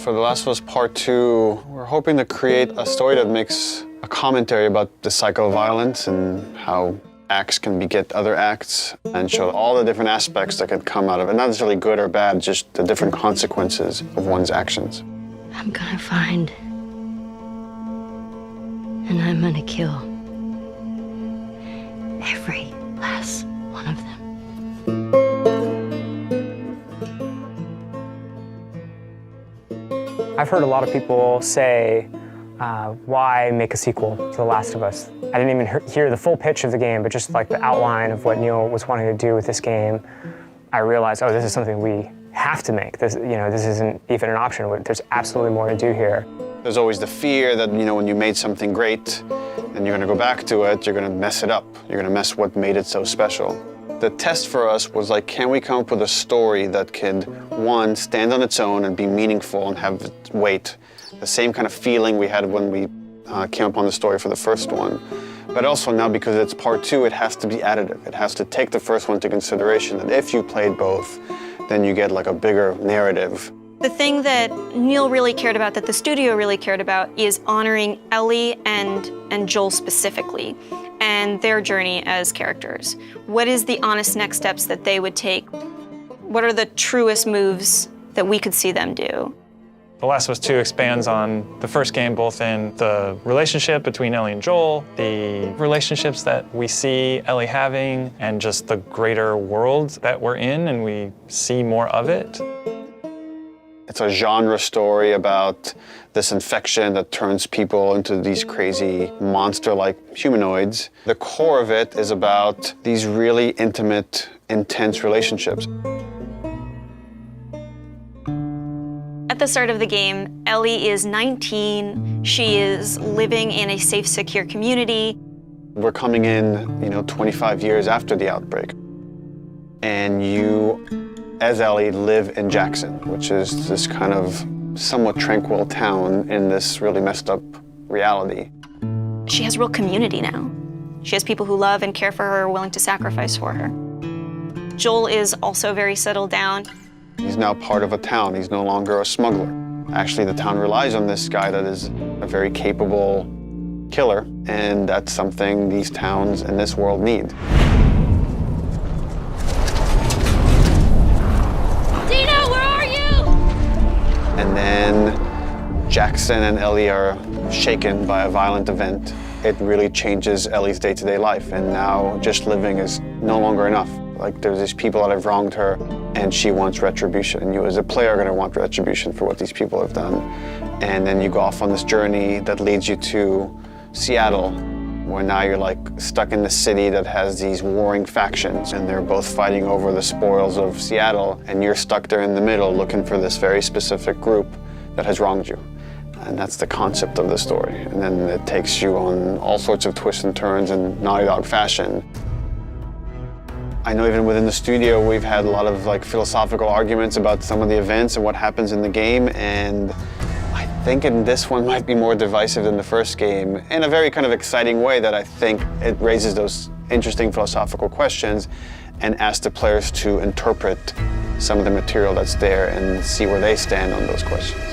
For The Last of Us Part 2, we're hoping to create a story that makes a commentary about the cycle of violence and how acts can beget other acts and show all the different aspects that could come out of it. Not necessarily good or bad, just the different consequences of one's actions. I'm gonna find, and I'm gonna kill every last one of them. I've heard a lot of people say, why make a sequel to The Last of Us? I didn't even hear the full pitch of the game, but just like the outline of what Neil was wanting to do with this game, I realized, oh, this is something we have to make. This, this isn't even an option. There's absolutely more to do here. There's always the fear that, when you made something great and you're going to go back to it, you're going to mess it up. You're going to mess what made it so special. The test for us was like, can we come up with a story that could, one, stand on its own and be meaningful and have weight? The same kind of feeling we had when we came up on the story for the first one. But also now, because it's part 2, it has to be additive. It has to take the first one into consideration, that if you played both, then you get like a bigger narrative. The thing that Neil really cared about, that the studio really cared about, is honoring Ellie and Joel specifically, and their journey as characters. What is the honest next steps that they would take? What are the truest moves that we could see them do? The Last of Us 2 expands on the first game, both in the relationship between Ellie and Joel, the relationships that we see Ellie having, and just the greater world that we're in, and we see more of it. It's a genre story about this infection that turns people into these crazy monster-like humanoids. The core of it is about these really intimate, intense relationships. At the start of the game, Ellie is 19. She is living in a safe, secure community. We're coming in, 25 years after the outbreak. And you, as Ellie, live in Jackson, which is this kind of somewhat tranquil town in this really messed up reality. She has real community now. She has people who love and care for her, willing to sacrifice for her. Joel is also very settled down. He's now part of a town. He's no longer a smuggler. Actually, the town relies on this guy that is a very capable killer, and that's something these towns in this world need. Dina, where are you? And then Jackson and Ellie are shaken by a violent event. It really changes Ellie's day-to-day life, and now just living is no longer enough. Like, there's these people that have wronged her, and she wants retribution. And you as a player are going to want retribution for what these people have done. And then you go off on this journey that leads you to Seattle, where now you're like stuck in the city that has these warring factions, and they're both fighting over the spoils of Seattle, and you're stuck there in the middle looking for this very specific group that has wronged you. And that's the concept of the story. And then it takes you on all sorts of twists and turns in Naughty Dog fashion. I know even within the studio, we've had a lot of philosophical arguments about some of the events and what happens in the game, and I think in this one might be more divisive than the first game in a very kind of exciting way that I think it raises those interesting philosophical questions and asks the players to interpret some of the material that's there and see where they stand on those questions.